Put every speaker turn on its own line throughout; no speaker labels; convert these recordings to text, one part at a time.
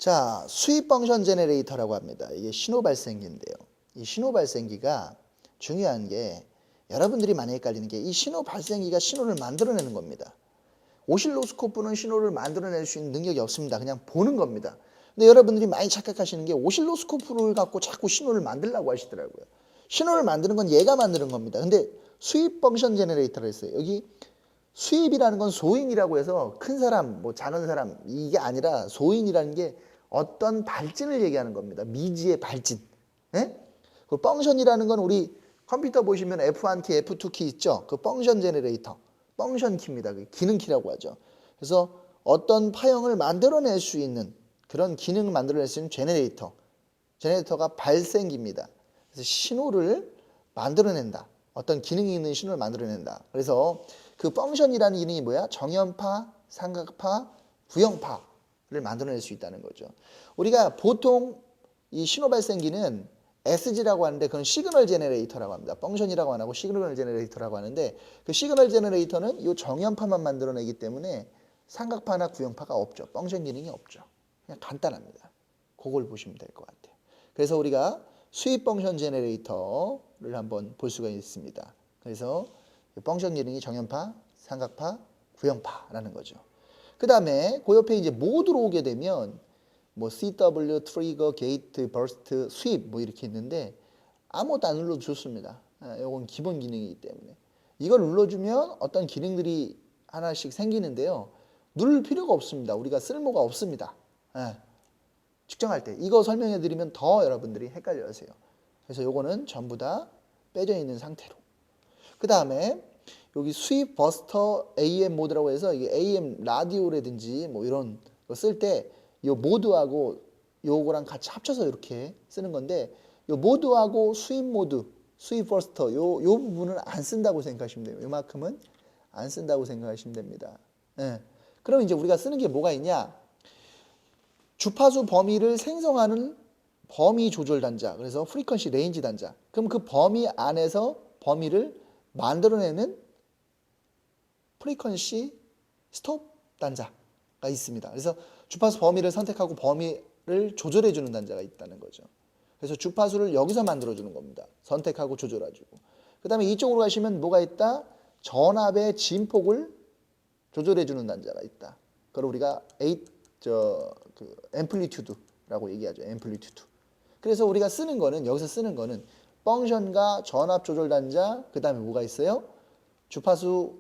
자, 수입 펑션 제너레이터라고 합니다. 이게 신호 발생기인데요. 이 신호 발생기가 중요한 게 여러분들이 많이 헷갈리는 게 이 신호 발생기가 신호를 만들어내는 겁니다. 오실로스코프는 신호를 만들어낼 수 있는 능력이 없습니다. 그냥 보는 겁니다. 근데 여러분들이 많이 착각하시는 게 오실로스코프를 갖고 자꾸 신호를 만들려고 하시더라고요. 신호를 만드는 건 얘가 만드는 겁니다. 근데 수입 펑션 제너레이터라 했어요. 여기 수입이라는 건 소인이라고 해서 큰 사람, 뭐 작은 사람 이게 아니라 소인이라는 게 어떤 발진을 얘기하는 겁니다. 미지의 발진. 예? 그 펑션이라는 건 우리 컴퓨터 보시면 F1키, F2키 있죠? 그 펑션 제너레이터, 펑션 키입니다. 그 기능 키라고 하죠. 그래서 어떤 파형을 만들어낼 수 있는 그런 기능을 만들어낼 수 있는 제너레이터가 발생기입니다. 그래서 신호를 만들어낸다. 어떤 기능이 있는 신호를 만들어낸다. 그래서 그 펑션이라는 기능이 뭐야? 정연파, 삼각파, 구형파를 만들어낼 수 있다는 거죠. 우리가 보통 이 신호 발생기는 SG라고 하는데 그건 시그널 제너레이터라고 합니다. 펑션이라고 안 하고 시그널 제너레이터라고 하는데 그 시그널 제너레이터는 이 정연파만 만들어내기 때문에 삼각파나 구형파가 없죠. 펑션 기능이 없죠. 그냥 간단합니다. 그걸 보시면 될 것 같아요. 그래서 우리가 수입 펑션 제너레이터를 한번 볼 수가 있습니다. 그래서 펑션 기능이 정연파, 삼각파, 구형파라는 거죠. 그 다음에 그 옆에 이제 모드로 오게 되면 뭐 CW, 트리거, 게이트, 버스트, 스윕 뭐 이렇게 있는데 아무것도 안 눌러도 좋습니다. 이건 기본 기능이기 때문에 이걸 눌러주면 어떤 기능들이 하나씩 생기는데요. 누를 필요가 없습니다. 우리가 쓸모가 없습니다. 측정할 때 이거 설명해 드리면 더 여러분들이 헷갈려 하세요. 그래서 요거는 전부 다 빼져 있는 상태로. 그 다음에 여기 수입 버스터 AM 모드라고 해서 이게 AM 라디오라든지 뭐 이런 거 쓸 때 이 모드하고 요거랑 같이 합쳐서 이렇게 쓰는 건데 요 모드하고 수입 모드, 수입 버스터 요 부분은 안 쓴다고 생각하시면 돼요. 요만큼은 안 쓴다고 생각하시면 됩니다. 그럼 이제 우리가 쓰는 게 뭐가 있냐? 주파수 범위를 생성하는 범위 조절 단자, 그래서 프리퀀시 레인지 단자. 그럼 그 범위 안에서 범위를 만들어내는 프리퀀시 스톱 단자가 있습니다. 그래서 주파수 범위를 선택하고 범위를 조절해주는 단자가 있다는 거죠. 그래서 주파수를 여기서 만들어주는 겁니다. 선택하고 조절해주고. 그 다음에 이쪽으로 가시면 뭐가 있다? 전압의 진폭을 조절해주는 단자가 있다. 그걸 우리가 앰플리튜드라고 얘기하죠. 앰플리튜드. 그래서 우리가 쓰는 거는 여기서 쓰는 거는 펑션과 전압 조절 단자, 그 다음에 뭐가 있어요? 주파수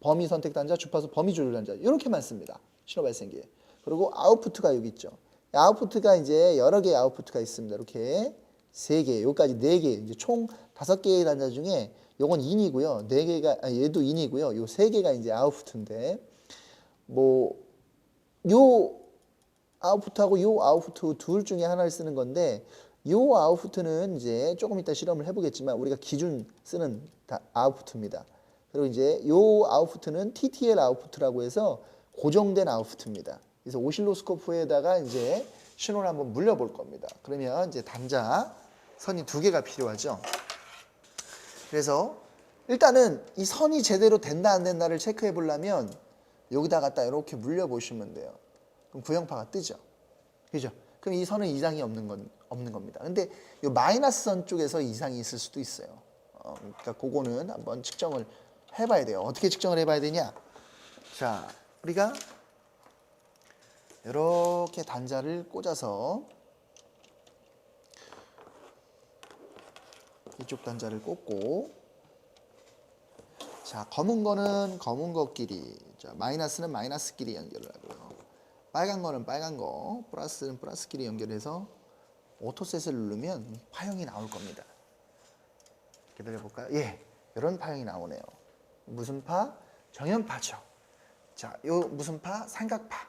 범위 선택 단자, 주파수 범위 조절 단자 이렇게만 씁니다. 신호 발생기에. 그리고 아웃푸트가 여기 있죠. 아웃푸트가 이제 여러 개의 아웃푸트가 있습니다. 이렇게 3개, 여기까지 4개, 이제 총 5개의 단자 중에 요건 인이고요. 4개가 얘도 인이고요. 요 3개가 이제 아웃푸트인데 뭐 요 아웃푸트하고 요 아웃푸트 둘 중에 하나를 쓰는 건데 요 아웃푸트는 이제 조금 이따 실험을 해보겠지만 우리가 기준 쓰는 아웃푸트입니다. 그리고 이제 요 아웃푸트는 TTL 아웃푸트라고 해서 고정된 아웃푸트입니다. 그래서 오실로스코프에다가 이제 신호를 한번 물려볼 겁니다. 그러면 이제 단자 선이 2개가 필요하죠. 그래서 일단은 이 선이 제대로 된다 안 된다를 체크해 보려면 여기다 갖다 이렇게 물려보시면 돼요. 그럼 구형파가 뜨죠. 그죠? 그럼 이 선은 이상이 없는 겁니다. 근데 이 마이너스 선 쪽에서 이상이 있을 수도 있어요. 그러니까 그거는 한번 측정을 해봐야 돼요. 어떻게 측정을 해봐야 되냐? 자, 우리가 이렇게 단자를 꽂아서 이쪽 단자를 꽂고 자, 검은 거는 검은 거끼리, 자, 마이너스는 마이너스끼리 연결을 하고요. 빨간 거는 빨간 거, 플러스는 플러스끼리 연결해서 오토셋을 누르면 파형이 나올 겁니다. 기다려볼까요? 예, 이런 파형이 나오네요. 무슨 파? 정연파죠. 자, 요 무슨 파? 삼각파.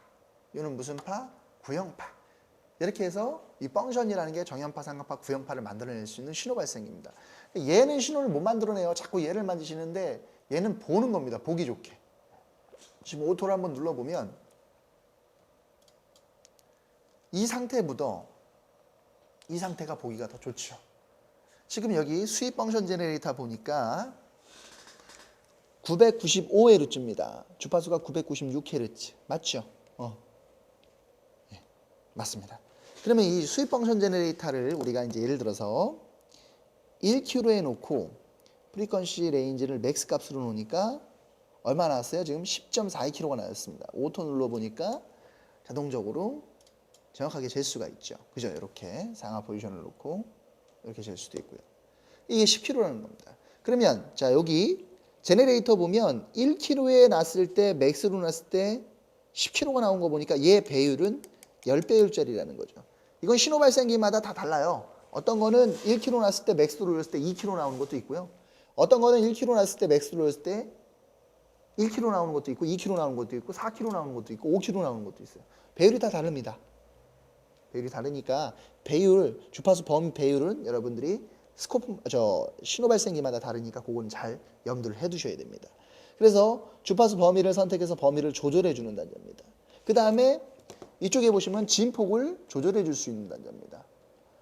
요는 무슨 파? 구형파. 이렇게 해서 이 펑션이라는 게 정연파, 삼각파, 구형파를 만들어낼 수 있는 신호 발생입니다. 얘는 신호를 못 만들어내요. 자꾸 얘를 만드시는데 얘는 보는 겁니다. 보기 좋게. 지금 오토를 한번 눌러보면 이 상태보다 이 상태가 보기가 더 좋죠. 지금 여기 수입 펑션 제너레이터 보니까 995Hz입니다. 주파수가 996Hz. 맞죠? 네. 맞습니다. 그러면 이 수입 펑션 제너레이터를 우리가 이제 예를 들어서 1kg에 놓고 프리퀀시 레인지를 맥스 값으로 놓으니까 얼마 나왔어요? 지금 10.42kg가 나왔습니다. 오토 눌러보니까 자동적으로 정확하게 잴 수가 있죠. 그죠? 이렇게 상하 포지션을 놓고 이렇게 잴 수도 있고요. 이게 10kg라는 겁니다. 그러면 자 여기 제네레이터 보면 1kg에 놨을 때 맥스로 놨을 때 10kg가 나온 거 보니까 얘 배율은 10배율짜리라는 거죠. 이건 신호 발생기마다 다 달라요. 어떤 거는 1kg 놨을 때 맥스로 올렸을 때 2kg 나오는 것도 있고요. 어떤 거는 1kg 놨을 때 맥스로 올렸을 때 1kg 나오는 것도 있고 2kg 나오는 것도 있고 4kg 나오는 것도 있고 5kg 나오는 것도 있어요. 배율이 다 다릅니다. 배율이 다르니까 배율, 주파수 범위 배율은 여러분들이 스코프, 신호 발생기마다 다르니까 그건 잘 염두를 해 두셔야 됩니다. 그래서 주파수 범위를 선택해서 범위를 조절해 주는 단자입니다. 그 다음에 이쪽에 보시면 진폭을 조절해 줄 수 있는 단자입니다.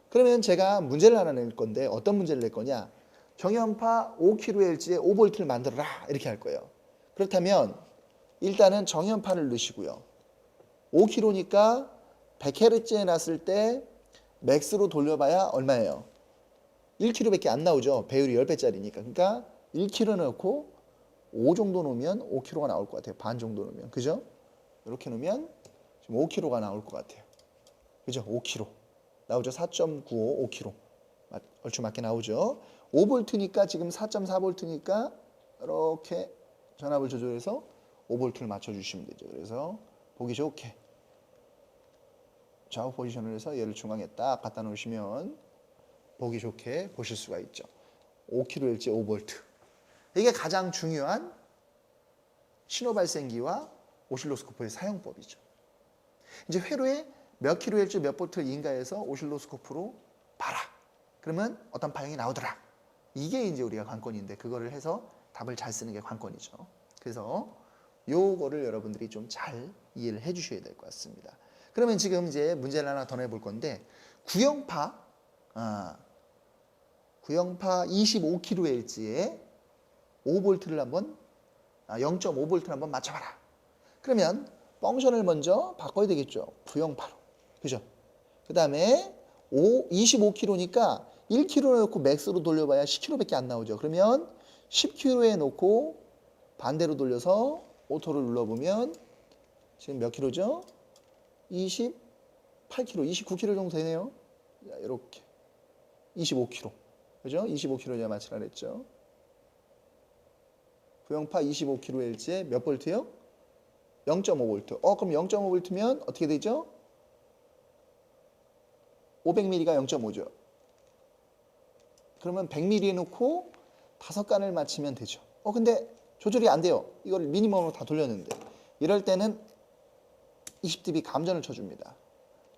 그러면 제가 문제를 하나 낼 건데 어떤 문제를 낼 거냐? 정연파 5kHz에 5V를 만들어라 이렇게 할 거예요. 그렇다면 일단은 정연파를 넣으시고요. 5kH니까 100Hz에 놨을 때 맥스로 돌려봐야 얼마예요? 1kg밖에 안 나오죠. 배율이 10배짜리니까. 그러니까 1kg 넣고 5 정도 넣으면 5kg가 나올 것 같아요. 반 정도 넣으면. 그죠? 이렇게 넣으면 지금 5kg가 나올 것 같아요. 그죠? 5kg. 나오죠? 4.95, 5kg. 얼추 맞게 나오죠? 5V니까 지금 4.4V니까 이렇게 전압을 조절해서 5V를 맞춰주시면 되죠. 그래서 보기 좋게 좌우 포지션을 해서 얘를 중앙에 딱 갖다 놓으시면 보기 좋게 보실 수가 있죠. 5kHz 5V. 이게 가장 중요한 신호 발생기와 오실로스코프의 사용법이죠. 이제 회로에 몇 kHz 몇 볼트 인가해서 오실로스코프로 봐라. 그러면 어떤 파형이 나오더라. 이게 이제 우리가 관건인데 그거를 해서 답을 잘 쓰는 게 관건이죠. 그래서 요거를 여러분들이 좀 잘 이해를 해 주셔야 될 것 같습니다. 그러면 지금 이제 문제를 하나 더 내볼 건데 구형파 25kHz에 5V를 한번 0.5V를 한번 맞춰봐라. 그러면 펑션을 먼저 바꿔야 되겠죠. 구형파로. 그죠? 그 다음에 25kg니까 1kg에 놓고 맥스로 돌려봐야 10kg밖에 안 나오죠. 그러면 10kg에 놓고 반대로 돌려서 오토를 눌러보면 지금 몇 킬로죠? 28kg, 29kg 정도 되네요. 자, 이렇게 25kg. 그죠? 25kg 제가 맞추라 그랬죠. 구형파 25kHz에 몇 볼트요? 0.5V. 그럼 0.5V면 어떻게 되죠? 500ml가 0.5죠. 그러면 100ml에 놓고 5간을 맞추면 되죠. 근데 조절이 안 돼요. 이걸 미니멈으로 다 돌렸는데. 이럴 때는 20dB 감전을 쳐줍니다.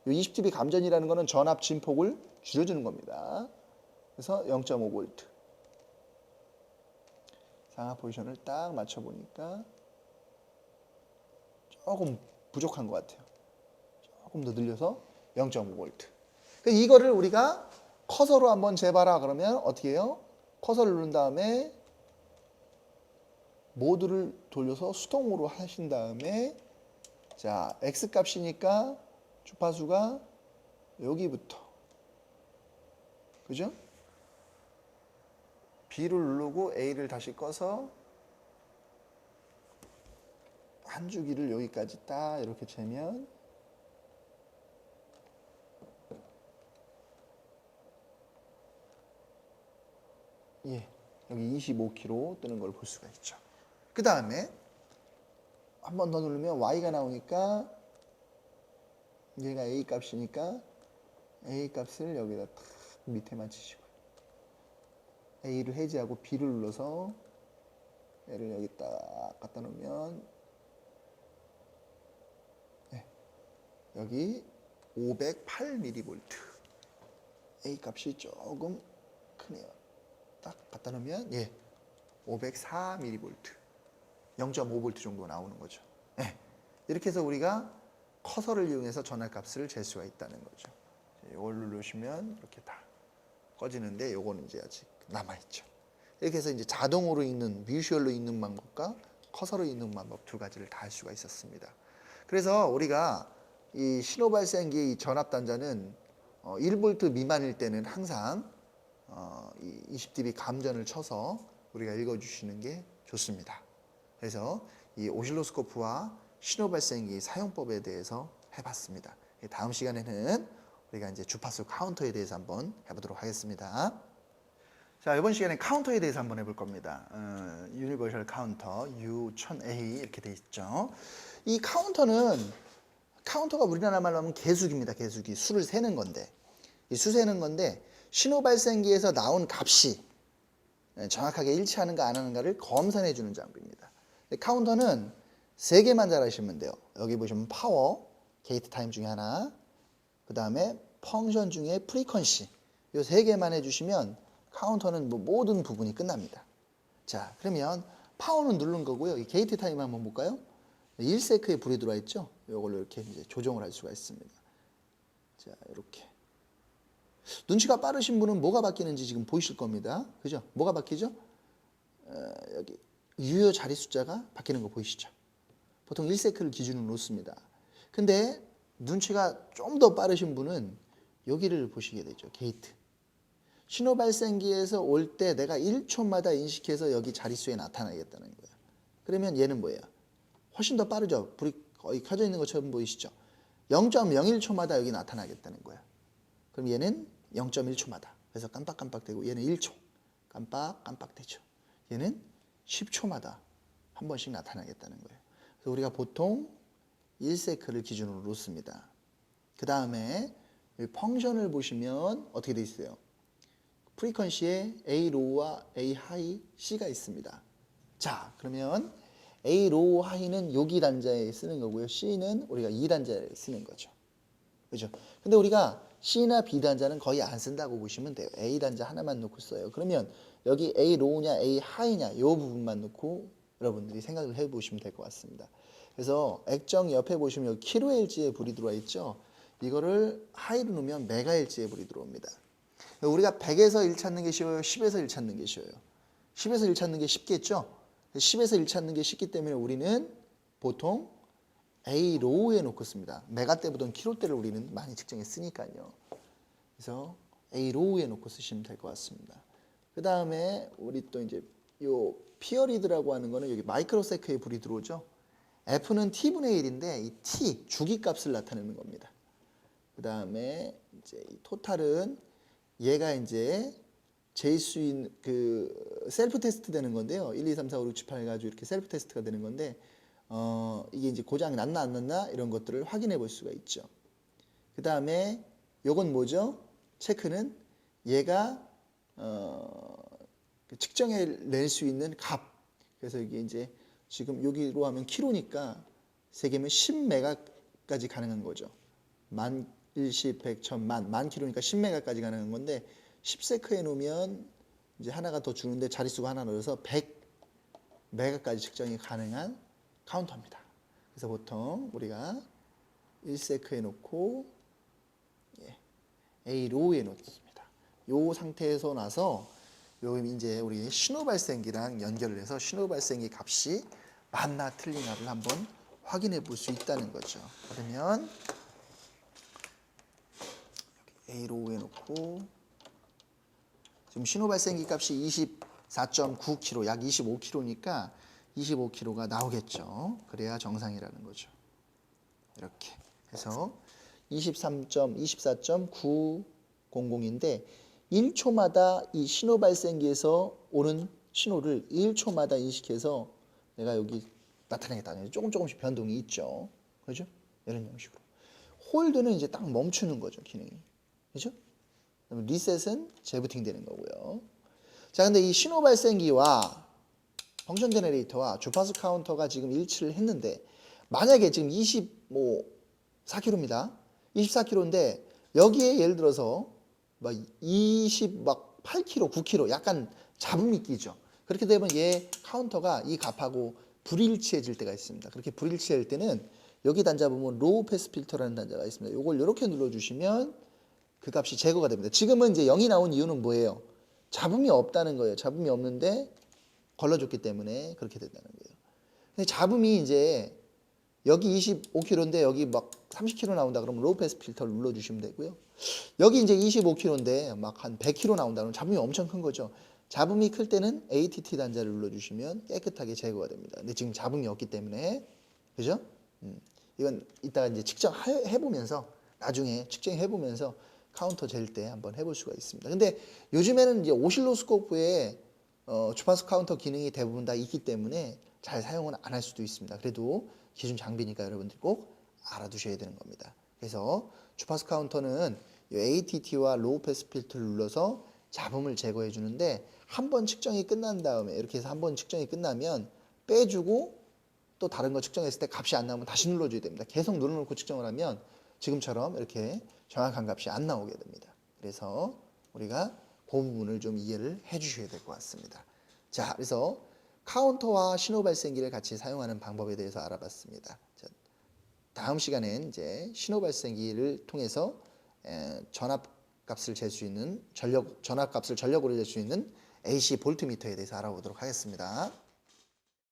이 20dB 감전이라는 거는 전압 진폭을 줄여주는 겁니다. 그래서 0.5V. 상하 포지션을 딱 맞춰보니까 조금 부족한 것 같아요. 조금 더 늘려서 0.5V. 이거를 우리가 커서로 한번 재봐라 그러면 어떻게 해요? 커서를 누른 다음에 모드를 돌려서 수동으로 하신 다음에 자 X 값이니까 주파수가 여기부터 그죠? B를 누르고 A를 다시 꺼서 한 주기를 여기까지 딱 이렇게 재면 여기 25kg 뜨는 걸 볼 수가 있죠. 그 다음에 한 번 더 누르면 Y가 나오니까 얘가 A 값이니까 A 값을 여기다 탁 밑에만 치시고 A를 해제하고 B를 눌러서 얘를 여기다 갖다 놓으면 여기 508mV A 값이 조금 크네요. 딱 갖다 놓으면 504mV 0.5V 정도 나오는 거죠. 이렇게 해서 우리가 커서를 이용해서 전압값을 잴 수가 있다는 거죠. 이걸 누르시면 이렇게 다 꺼지는데 요거는 이제 아직 남아있죠. 이렇게 해서 이제 자동으로 읽는, 뮤추얼로 읽는 방법과 커서로 읽는 방법 두 가지를 다 할 수가 있었습니다. 그래서 우리가 이 신호 발생기의 이 전압 단자는 1V 미만일 때는 항상 이 20dB 감전을 쳐서 우리가 읽어주시는 게 좋습니다. 그래서 이 오실로스코프와 신호 발생기 사용법에 대해서 해봤습니다. 다음 시간에는 우리가 이제 주파수 카운터에 대해서 한번 해보도록 하겠습니다. 자, 이번 시간에 카운터에 대해서 한번 해볼 겁니다. 유니버셜 카운터 U1000A 이렇게 돼 있죠. 이 카운터가 우리나라 말로 하면 계수기입니다. 계수기. 수를 세는 건데, 이 수 세는 건데 신호 발생기에서 나온 값이 정확하게 일치하는가 안 하는가를 검산해 주는 장비입니다. 카운터는 3개만 잘 하시면 돼요. 여기 보시면 파워, 게이트 타임 중에 하나, 그 다음에 펑션 중에 프리퀀시, 이 3개만 해주시면 카운터는 모든 부분이 끝납니다. 자, 그러면 파워는 누른 거고요. 이 게이트 타임 한번 볼까요? 1세크에 불이 들어와 있죠. 이걸로 이렇게 이제 조정을 할 수가 있습니다. 자, 이렇게. 눈치가 빠르신 분은 뭐가 바뀌는지 지금 보이실 겁니다. 그죠? 뭐가 바뀌죠? 여기 유효 자리 숫자가 바뀌는 거 보이시죠? 보통 1세크를 기준으로 놓습니다. 근데 눈치가 좀 더 빠르신 분은 여기를 보시게 되죠. 게이트. 신호 발생기에서 올 때 내가 1초마다 인식해서 여기 자릿수에 나타나겠다는 거예요. 그러면 얘는 뭐예요? 훨씬 더 빠르죠. 불이 거의 켜져 있는 것처럼 보이시죠? 0.01초마다 여기 나타나겠다는 거예요. 그럼 얘는 0.1초마다. 그래서 깜빡깜빡되고 얘는 1초. 깜빡깜빡되죠. 얘는 10초마다 한 번씩 나타나겠다는 거예요. 그래서 우리가 보통 1세크를 기준으로 놓습니다. 그 다음에 펑션을 보시면 어떻게 돼 있어요? 프리퀀시에 A 로우와 A 하이, C가 있습니다. 자, 그러면 A 로우 하이는 여기 단자에 쓰는 거고요. C는 우리가 이 단자에 쓰는 거죠. 그죠? 근데 우리가 C나 B 단자는 거의 안 쓴다고 보시면 돼요. A 단자 하나만 놓고 써요. 그러면 여기 A 로우냐 A 하이냐 이 부분만 놓고 여러분들이 생각을 해보시면 될 것 같습니다. 그래서 액정 옆에 보시면 여기 킬로헬지에 불이 들어와 있죠. 이거를 하이로 놓으면 메가헬지에 불이 들어옵니다. 우리가 100에서 1 찾는 게 쉬워요? 10에서 1 찾는 게 쉬워요? 10에서 1 찾는 게 쉽겠죠? 10에서 1 찾는 게 쉽기 때문에 우리는 보통 A 로우에 놓고 씁니다. 메가 때보다는 킬로 때를 우리는 많이 측정했으니까요. 그래서 A 로우에 놓고 쓰시면 될 것 같습니다. 그 다음에 우리 또 이제 요 피어리드라고 하는 거는 여기 마이크로세크에 불이 들어오죠. F는 T분의 1인데 이 T 주기값을 나타내는 겁니다. 그 다음에 이제 이 토탈은 얘가 이제 제수인 그 셀프 테스트 되는 건데요. 1, 2, 3, 4, 5, 6, 7, 8 해가지고 이렇게 셀프 테스트가 되는 건데 이게 이제 고장이 났나 안 났나 이런 것들을 확인해 볼 수가 있죠. 그 다음에 요건 뭐죠? 체크는 얘가 측정해 낼 수 있는 값. 그래서 이게 이제 지금 여기로 하면 킬로니까 3개면 10메가까지 가능한 거죠. 만, 1, 10, 100, 1000, 만 킬로니까 10메가까지 가능한 건데 10세크에 놓으면 이제 하나가 더 주는데 자릿수가 하나 넣어서 100메가까지 측정이 가능한 카운터입니다. 그래서 보통 우리가 1세크에 놓고 A 로우에 놓습니다. 요 상태에서 나서 요 이제 우리 신호 발생기랑 연결을 해서 신호 발생기 값이 맞나 틀리나를 한번 확인해 볼 수 있다는 거죠. 그러면 여기 A 로우에 놓고 지금 신호 발생기 값이 24.9kg, 약 25kg니까 25kg가 나오겠죠. 그래야 정상이라는 거죠. 이렇게 해서 24.900인데 1초마다 이 신호 발생기에서 오는 신호를 1초마다 인식해서 내가 여기 나타내겠다. 조금씩 변동이 있죠. 그죠? 이런 형식으로. 홀드는 이제 딱 멈추는 거죠, 기능이. 그죠? 리셋은 재부팅 되는 거고요. 자, 근데 이 신호 발생기와 펑션 제너레이터와 주파수 카운터가 지금 일치를 했는데 만약에 지금 24km입니다. 24km인데 여기에 예를 들어서 막 28km, 9km 약간 잡음이 끼죠. 그렇게 되면 얘 카운터가 이 값하고 불일치해질 때가 있습니다. 그렇게 불일치할 때는 여기 단자 보면 로우 패스 필터라는 단자가 있습니다. 이걸 이렇게 눌러주시면 그 값이 제거가 됩니다. 지금은 이제 0이 나온 이유는 뭐예요? 잡음이 없다는 거예요. 잡음이 없는데 걸러줬기 때문에 그렇게 된다는 거예요. 근데 잡음이 이제 여기 25kg인데 여기 막 30kg 나온다 그러면 로우 패스 필터를 눌러주시면 되고요. 여기 이제 25kg인데 막 한 100kg 나온다 그러면 잡음이 엄청 큰 거죠. 잡음이 클 때는 ATT 단자를 눌러주시면 깨끗하게 제거가 됩니다. 근데 지금 잡음이 없기 때문에 그죠? 이건 이따가 이제 측정해보면서 나중에 측정해보면서 카운터 잴 때 한번 해볼 수가 있습니다. 근데 요즘에는 이제 오실로스코프에 주파수 카운터 기능이 대부분 다 있기 때문에 잘 사용은 안 할 수도 있습니다. 그래도 기존 장비니까 여러분들이 꼭 알아두셔야 되는 겁니다. 그래서 주파수 카운터는 ATT와 로우 패스 필터를 눌러서 잡음을 제거해 주는데 한 번 측정이 끝난 다음에 이렇게 해서 한 번 측정이 끝나면 빼주고 또 다른 거 측정했을 때 값이 안 나오면 다시 눌러줘야 됩니다. 계속 눌러놓고 측정을 하면 지금처럼 이렇게 정확한 값이 안 나오게 됩니다. 그래서 우리가 그 부분을 좀 이해를 해 주셔야 될 것 같습니다. 자, 그래서 카운터와 신호 발생기를 같이 사용하는 방법에 대해서 알아봤습니다. 자, 다음 시간엔 이제 신호 발생기를 통해서 전압 값을 잴 수 있는 전압 값을 전력으로 잴 수 있는 AC 볼트미터에 대해서 알아보도록 하겠습니다.